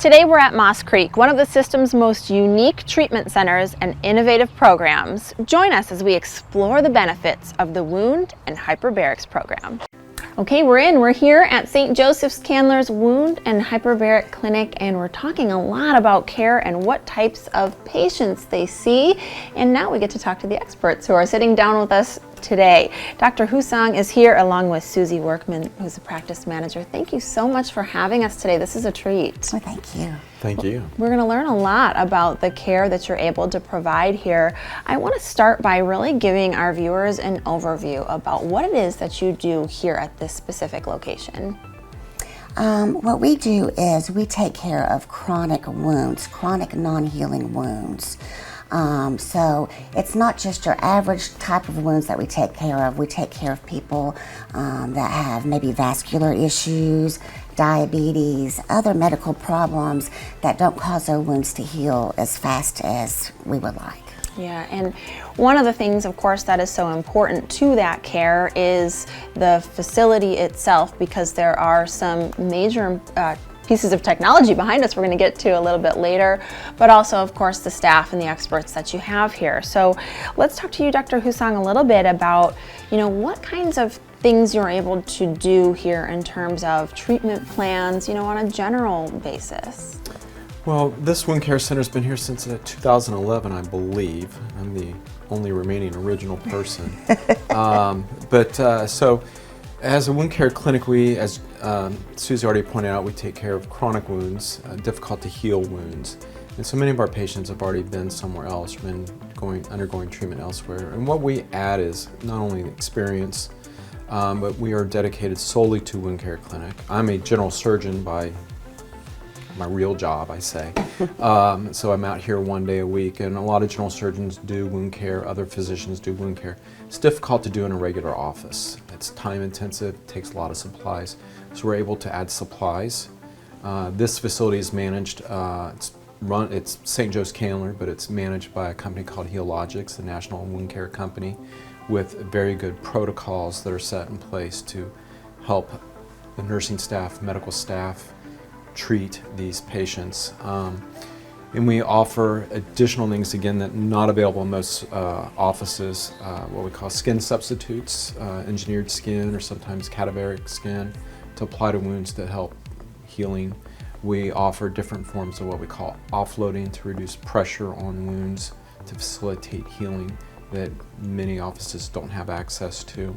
Today we're at Moss Creek, one of the system's most unique treatment centers and innovative programs. Join us as we explore the benefits of the Wound and Hyperbarics program. Okay, we're here at St. Joseph's Candler's Wound and Hyperbaric Clinic, and we're talking a lot about care and what types of patients they see. And now we get to talk to the experts who are sitting down with us today. Dr. Husong is here along with Susie Workman, who's a practice manager. Thank you so much for having us today. This is a treat. Well, thank you. Thank you. We're going to learn a lot about the care that you're able to provide here. I want to start by really giving our viewers an overview about what it is that you do here at this specific location. What we do is we take care of chronic wounds, chronic non-healing wounds. So it's not just your average type of wounds that we take care of. We take care of people that have maybe vascular issues, diabetes, other medical problems that don't cause their wounds to heal as fast as we would like. Yeah, and one of the things, of course, that is so important to that care is the facility itself, because there are some major pieces of technology behind us we're going to get to a little bit later, but also, of course, the staff and the experts that you have here. So let's talk to you, Dr. Husong, a little bit about, what kinds of things you're able to do here in terms of treatment plans, on a general basis. Well, this wound care center has been here since 2011, I believe. I'm the only remaining original person. So as a wound care clinic, we, as Susie already pointed out, we take care of chronic wounds, difficult to heal wounds. And so many of our patients have already been somewhere else, been undergoing treatment elsewhere. And what we add is not only experience, but we are dedicated solely to wound care clinic. I'm a general surgeon by my real job, I say. So I'm out here one day a week, and a lot of general surgeons do wound care, other physicians do wound care. It's difficult to do in a regular office. It's time intensive, it takes a lot of supplies. So we're able to add supplies. This facility is managed, it's St. Joe's Candler, but it's managed by a company called Healogics, the national wound care company, with very good protocols that are set in place to help the nursing staff, medical staff, treat these patients. And we offer additional things, again, that are not available in most offices, what we call skin substitutes, engineered skin or sometimes cadaveric skin to apply to wounds that help healing. We offer different forms of what we call offloading to reduce pressure on wounds to facilitate healing that many offices don't have access to.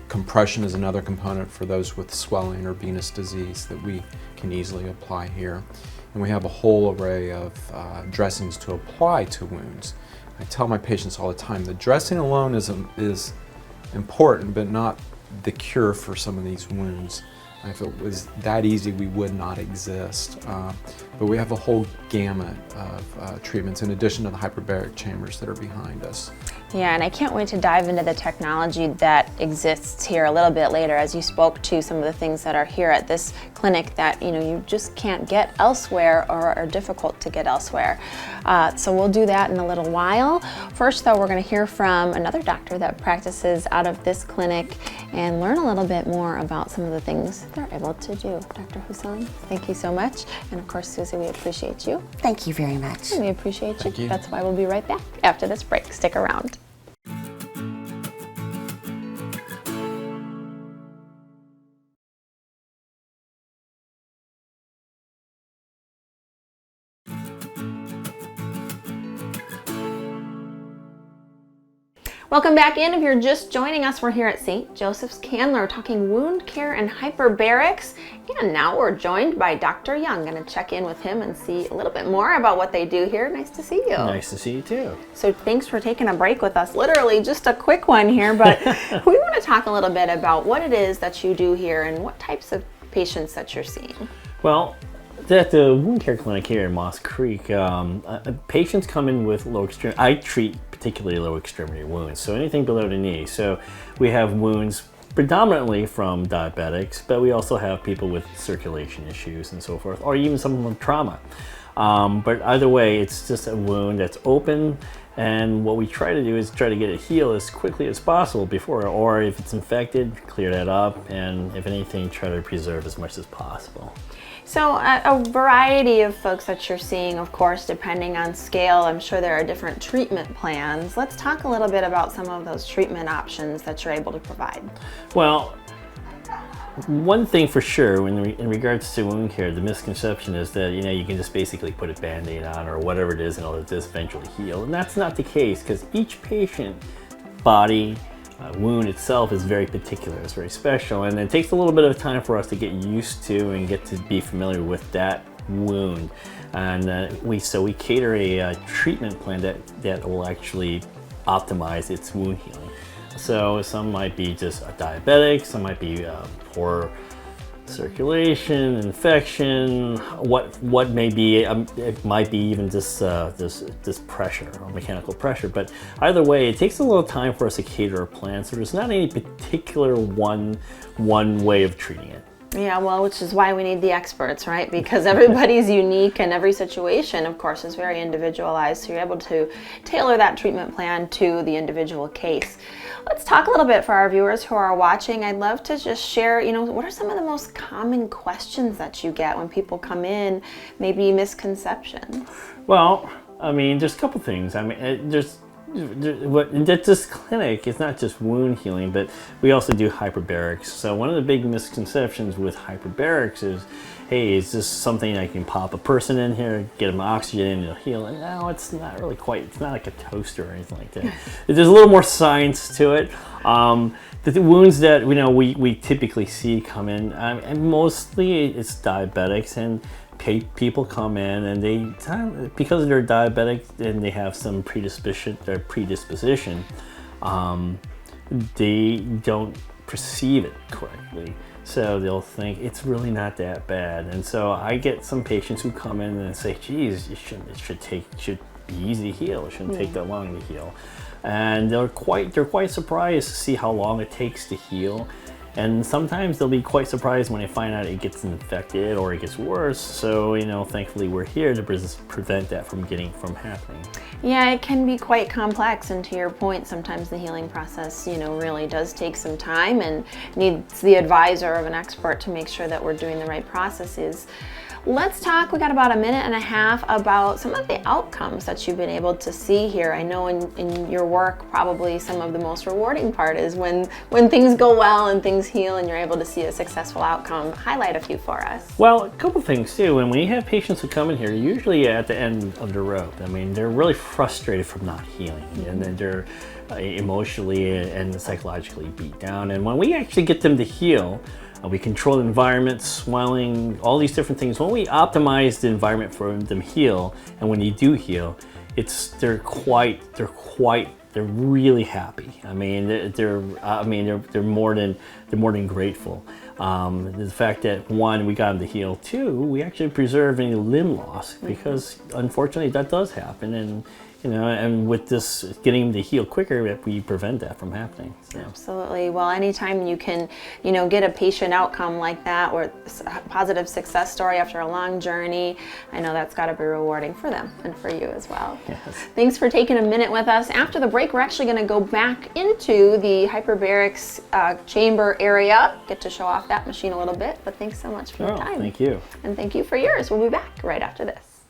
Compression is another component for those with swelling or venous disease that we can easily apply here. And we have a whole array of dressings to apply to wounds. I tell my patients all the time, the dressing alone is important, but not the cure for some of these wounds. If it was that easy, we would not exist. But we have a whole gamut of treatments in addition to the hyperbaric chambers that are behind us. Yeah, and I can't wait to dive into the technology that exists here a little bit later, as you spoke to some of the things that are here at this clinic that you just can't get elsewhere or are difficult to get elsewhere. So we'll do that in a little while. First, though, we're going to hear from another doctor that practices out of this clinic and learn a little bit more about some of the things they're able to do. Dr. Husong, thank you so much. And of course, Susie, we appreciate you. Thank you very much. We appreciate Thank you. That's why we'll be right back after this break. Stick around. Welcome back in. If you're just joining us, we're here at St. Joseph's Candler talking wound care and hyperbarics. And now we're joined by Dr. Young. Going to check in with him and see a little bit more about what they do here. Nice to see you. Nice to see you too. So thanks for taking a break with us. Literally just a quick one here, but we want to talk a little bit about what it is that you do here and what types of patients that you're seeing. Well, at the wound care clinic here in Moss Creek, patients come in with low extremity. I treat particularly low extremity wounds, so anything below the knee. So we have wounds predominantly from diabetics, but we also have people with circulation issues and so forth, or even someone with trauma. But either way, it's just a wound that's open And what we try to do is try to get it healed as quickly as possible before, or if it's infected, clear that up, and if anything, try to preserve as much as possible. So a variety of folks that you're seeing, of course, depending on scale. I'm sure there are different treatment plans. Let's talk a little bit about some of those treatment options that you're able to provide. Well, one thing for sure, in regards to wound care, the misconception is that you can just basically put a Band-Aid on or whatever it is and it'll just eventually heal. And that's not the case, because each patient body wound itself is very particular, it's very special, and it takes a little bit of time for us to get used to and get to be familiar with that wound. And we cater a treatment plan that will actually optimize its wound healing. So some might be just a diabetic, some might be poor circulation, infection, what may be, it might be even just this pressure or mechanical pressure. But either way, it takes a little time for us to cater a plan, so there's not any particular one way of treating it. Yeah, well, which is why we need the experts, right? Because everybody's unique and every situation, of course, is very individualized. So you're able to tailor that treatment plan to the individual case. Let's talk a little bit for our viewers who are watching. I'd love to just share, what are some of the most common questions that you get when people come in, maybe misconceptions? Well, I mean, there's a couple things. I mean, this clinic is not just wound healing, but we also do hyperbarics. So one of the big misconceptions with hyperbarics is, hey, is this something I can pop a person in here, get them oxygen and it'll heal? And no, it's not really quite. It's not like a toaster or anything like that. There's a little more science to it. The wounds that we typically see come in, and mostly it's diabetics, and people come in and because they're diabetic and they have some predisposition, they don't perceive it correctly. So they'll think it's really not that bad. And so I get some patients who come in and say, geez, it should be easy to heal. It shouldn't take that long to heal. And they're quite surprised to see how long it takes to heal. And sometimes they'll be quite surprised when they find out it gets infected or it gets worse. So, thankfully we're here to prevent that from happening. Yeah, it can be quite complex, and to your point, sometimes the healing process, really does take some time and needs the advisor of an expert to make sure that we're doing the right processes. Let's talk, we got about a minute and a half, about some of the outcomes that you've been able to see here. I know in your work, probably some of the most rewarding part is when things go well and things heal and you're able to see a successful outcome. Highlight a few for us. Well, a couple things too. When we have patients who come in here, usually at the end of the rope, I mean, they're really frustrated from not healing, and then they're emotionally and psychologically beat down. And when we actually get them to heal, we control the environment, swelling, all these different things. When we optimize the environment for them to heal, and when you do heal, they're really happy. I mean, they're more than grateful. The fact that, one, we got them to heal. Two, we actually preserve any limb loss, because unfortunately that does happen, and with this getting them to heal quicker, we prevent that from happening. So. Absolutely. Well, anytime you can, get a patient outcome like that, or a positive success story after a long journey, I know that's got to be rewarding for them and for you as well. Yes. Thanks for taking a minute with us. After the break, we're actually going to go back into the Hyperbarics chamber area, get to show off that machine a little bit, but thanks so much for your time. Thank you. And thank you for yours. We'll be back right after this.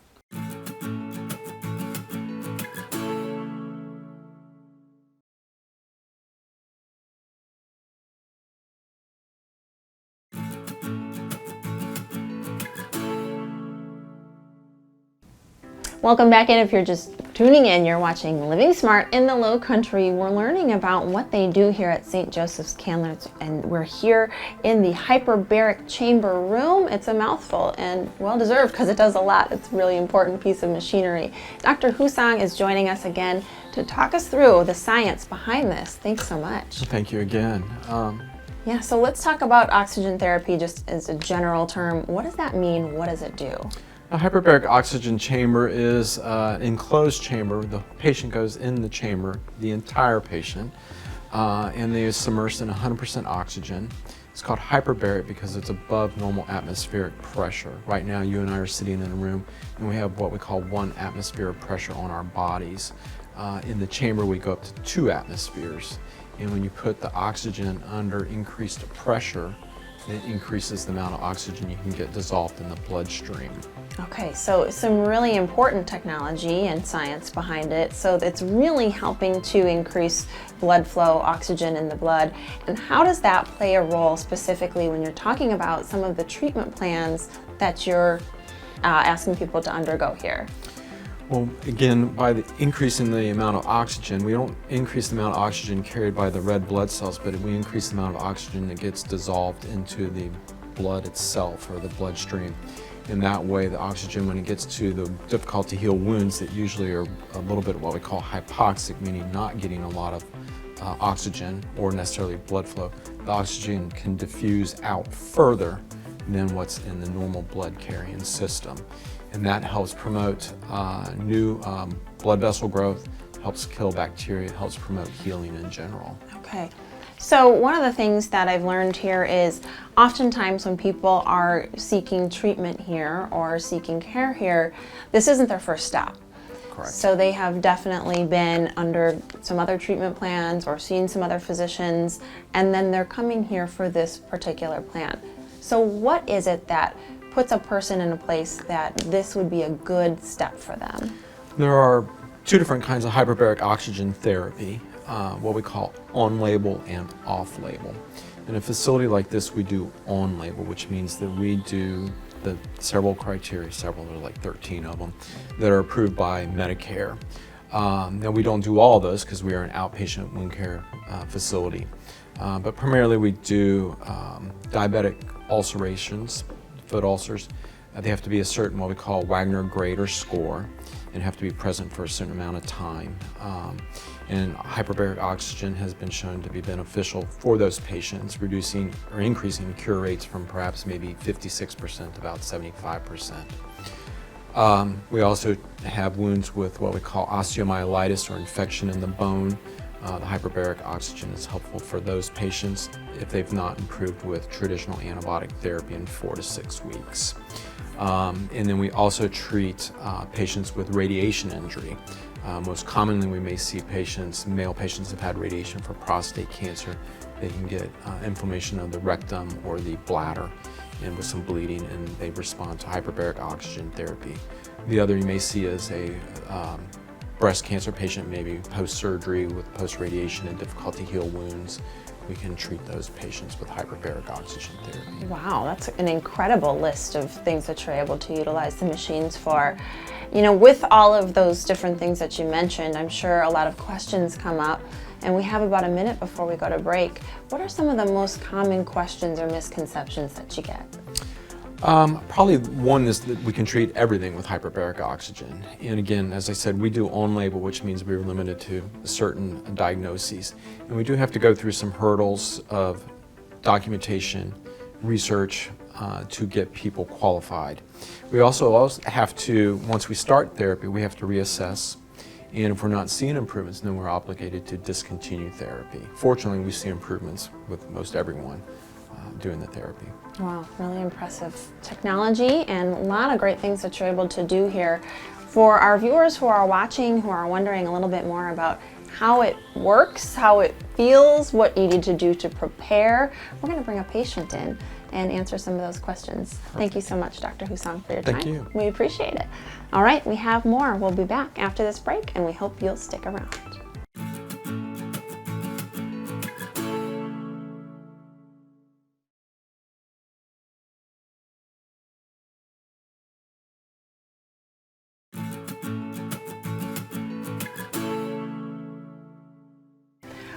Welcome back in. If you're just tuning in, you're watching Living Smart in the Lowcountry. We're learning about what they do here at St. Joseph's Candlers, and we're here in the Hyperbaric chamber room. It's a mouthful and well-deserved because it does a lot. It's a really important piece of machinery. Dr. Husong is joining us again to talk us through the science behind this. Thanks so much. Thank you again. Yeah, so let's talk about oxygen therapy just as a general term. What does that mean? What does it do? A hyperbaric oxygen chamber is an enclosed chamber. The patient goes in the chamber, the entire patient, and they are submersed in 100% oxygen. It's called hyperbaric because it's above normal atmospheric pressure. Right now, you and I are sitting in a room, and we have what we call 1 atmosphere of pressure on our bodies. In the chamber, we go up to 2 atmospheres. And when you put the oxygen under increased pressure, it increases the amount of oxygen you can get dissolved in the bloodstream. Okay, so some really important technology and science behind it. So it's really helping to increase blood flow, oxygen in the blood. And how does that play a role specifically when you're talking about some of the treatment plans that you're asking people to undergo here? Well, again, by increasing the amount of oxygen, we don't increase the amount of oxygen carried by the red blood cells, but we increase the amount of oxygen that gets dissolved into the blood itself or the bloodstream. In that way, the oxygen, when it gets to the difficult to heal wounds that usually are a little bit what we call hypoxic, meaning not getting a lot of oxygen or necessarily blood flow, the oxygen can diffuse out further than what's in the normal blood carrying system. And that helps promote new blood vessel growth, helps kill bacteria, helps promote healing in general. Okay. So one of the things that I've learned here is oftentimes when people are seeking treatment here or seeking care here, this isn't their first stop. Correct. So they have definitely been under some other treatment plans or seen some other physicians, and then they're coming here for this particular plan. So what is it that puts a person in a place that this would be a good step for them? There are 2 different kinds of hyperbaric oxygen therapy, what we call on-label and off-label. In a facility like this, we do on-label, which means that we do the several criteria, there are like 13 of them, that are approved by Medicare. Now we don't do all of those because we are an outpatient wound care facility, but primarily we do diabetic ulcerations, foot ulcers. They have to be a certain what we call Wagner grade or score and have to be present for a certain amount of time. And hyperbaric oxygen has been shown to be beneficial for those patients, reducing or increasing cure rates from perhaps maybe 56% to about 75%. We also have wounds with what we call osteomyelitis or infection in the bone. The hyperbaric oxygen is helpful for those patients if they've not improved with traditional antibiotic therapy in 4 to 6 weeks. And then we also treat patients with radiation injury. Most commonly we may see patients, male patients have had radiation for prostate cancer. They can get inflammation of the rectum or the bladder and with some bleeding, and they respond to hyperbaric oxygen therapy. The other you may see is a breast cancer patient, maybe post-surgery with post-radiation and difficult to heal wounds. We can treat those patients with hyperbaric oxygen therapy. Wow, that's an incredible list of things that you're able to utilize the machines for. You know, with all of those different things that you mentioned, I'm sure a lot of questions come up, and we have about a minute before we go to break. What are some of the most common questions or misconceptions that you get? Probably one is that we can treat everything with hyperbaric oxygen. And again, as I said, we do on-label, which means we're limited to certain diagnoses. And we do have to go through some hurdles of documentation, research, to get people qualified. We also have to, once we start therapy, we have to reassess. And if we're not seeing improvements, then we're obligated to discontinue therapy. Fortunately, we see improvements with most everyone doing the therapy. Wow, really impressive technology and a lot of great things that you're able to do here. For our viewers who are watching, who are wondering a little bit more about how it works, how it feels, what you need to do to prepare, we're going to bring a patient in and answer some of those questions. Perfect. Thank you so much, Dr. Husong, for your time. Thank you. We appreciate it. All right, we have more. We'll be back after this break, and we hope you'll stick around.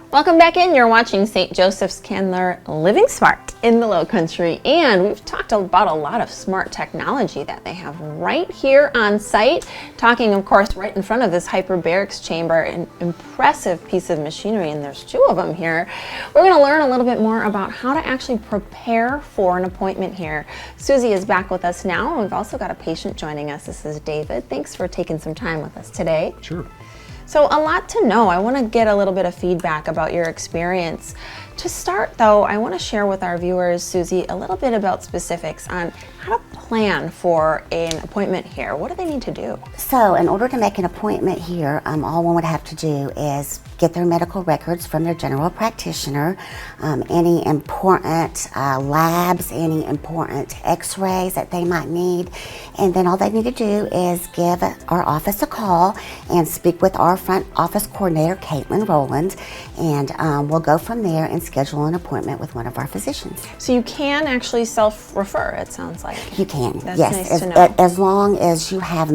Welcome back in. You're watching St. Joseph's Candler Living Smart in the Lowcountry, and we've talked about a lot of smart technology that they have right here on site. Talking, of course, right in front of this hyperbarics chamber, an impressive piece of machinery, and there's 2 of them here. We're going to learn a little bit more about how to actually prepare for an appointment here. Susie is back with us now, and we've also got a patient joining us. This is David. Thanks for taking some time with us today. Sure. So a lot to know. I want to get a little bit of feedback about your experience. To start though, I want to share with our viewers, Susie, a little bit about specifics on how to plan for an appointment here? What do they need to do? So in order to make an appointment here, all one would have to do is get their medical records from their general practitioner, any important labs, any important x-rays that they might need, and then all they need to do is give our office a call and speak with our front office coordinator, Caitlin Rowland, and we'll go from there and schedule an appointment with one of our physicians. So you can actually self-refer, it sounds like. You can, That's yes, nice to know. as long as you have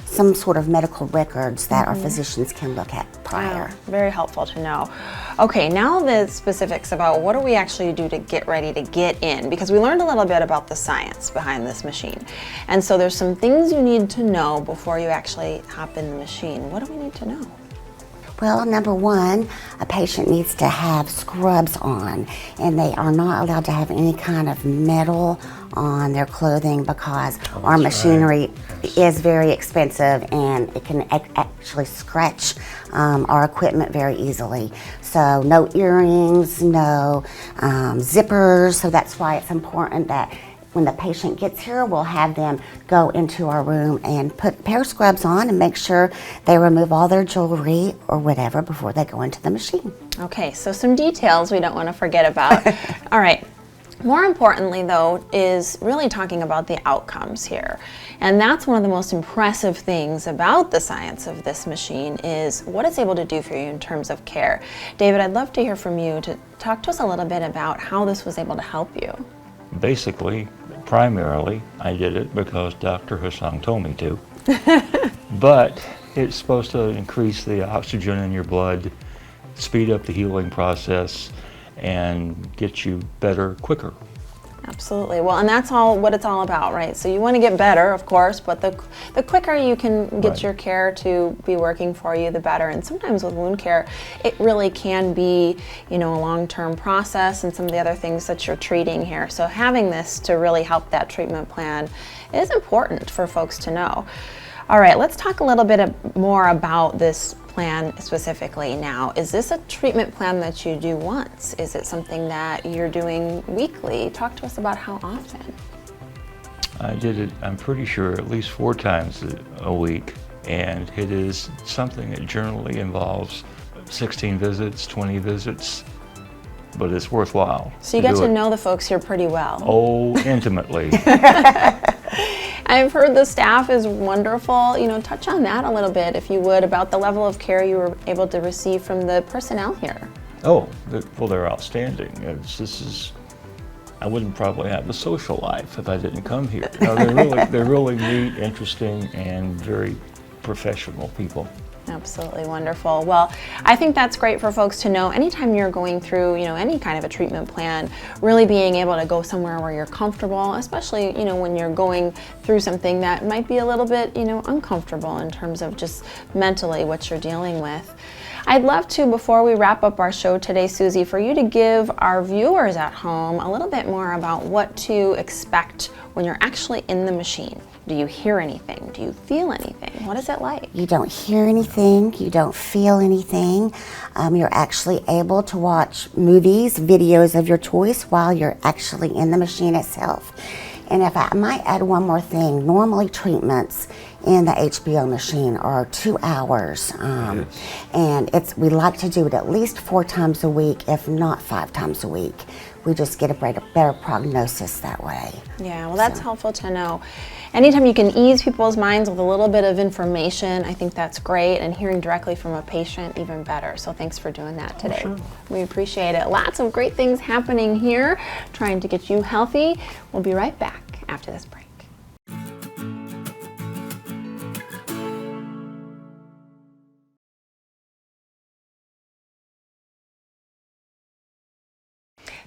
some sort of medical records that our physicians can look at prior. Wow, very helpful to know. Okay, now the specifics about what do we actually do to get ready to get in, because we learned a little bit about the science behind this machine. And so there's some things you need to know before you actually hop in the machine. What do we need to know? Well, number one, a patient needs to have scrubs on, and they are not allowed to have any kind of metal on their clothing because our machinery is very expensive and it can actually scratch our equipment very easily. So no earrings, no zippers, so that's why it's important that when the patient gets here, we'll have them go into our room and put a pair of scrubs on and make sure they remove all their jewelry or whatever before they go into the machine. Okay, so some details we don't want to forget about. All right. More importantly, though, is really talking about the outcomes here. And that's one of the most impressive things about the science of this machine is what it's able to do for you in terms of care. David, I'd love to hear from you to talk to us a little bit about how this was able to help you. Basically, primarily, I did it because Dr. Husong told me to. But it's supposed to increase the oxygen in your blood, speed up the healing process, and get you better quicker. Absolutely. Well, and that's what it's all about, right? So you want to get better, of course, but the quicker you can get Right. your care to be working for you, the better. And sometimes with wound care, it really can be, a long-term process and some of the other things that you're treating here. So having this to really help that treatment plan is important for folks to know. All right, let's talk a little bit more about this plan specifically now. Is this a treatment plan that you do once? Is it something that you're doing weekly? Talk to us about how often. I did it, I'm pretty sure, at least 4 times a week, and it is something that generally involves 16 visits, 20 visits, but it's worthwhile. So you get do to it. know the folks here pretty well. Oh, intimately. I've heard the staff is wonderful. Touch on that a little bit, if you would, about the level of care you were able to receive from the personnel here. Oh, they're outstanding. I wouldn't probably have a social life if I didn't come here. No, they're really neat, interesting, and very professional people. Absolutely wonderful. Well, I think that's great for folks to know anytime you're going through, any kind of a treatment plan, really being able to go somewhere where you're comfortable, especially, when you're going through something that might be a little bit, uncomfortable in terms of just mentally what you're dealing with. I'd love to, before we wrap up our show today, Susie, for you to give our viewers at home a little bit more about what to expect when you're actually in the machine. Do you hear anything? Do you feel anything? What is it like? You don't hear anything, you don't feel anything. You're actually able to watch movies, videos of your choice while you're actually in the machine itself. And if I might add one more thing, normally treatments in the HBO machine are 2 hours. And we like to do it at least 4 times a week, if not 5 times a week. We just get a better prognosis that way. Yeah, well, that's helpful to know. Anytime you can ease people's minds with a little bit of information, I think that's great, and hearing directly from a patient, even better. So thanks for doing that today. Sure. We appreciate it. Lots of great things happening here, trying to get you healthy. We'll be right back after this break.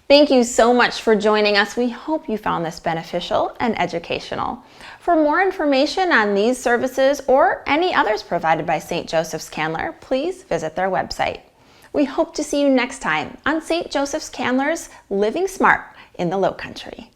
Thank you so much for joining us. We hope you found this beneficial and educational. For more information on these services or any others provided by St. Joseph's Candler, please visit their website. We hope to see you next time on St. Joseph's Candler's Living Smart in the Lowcountry.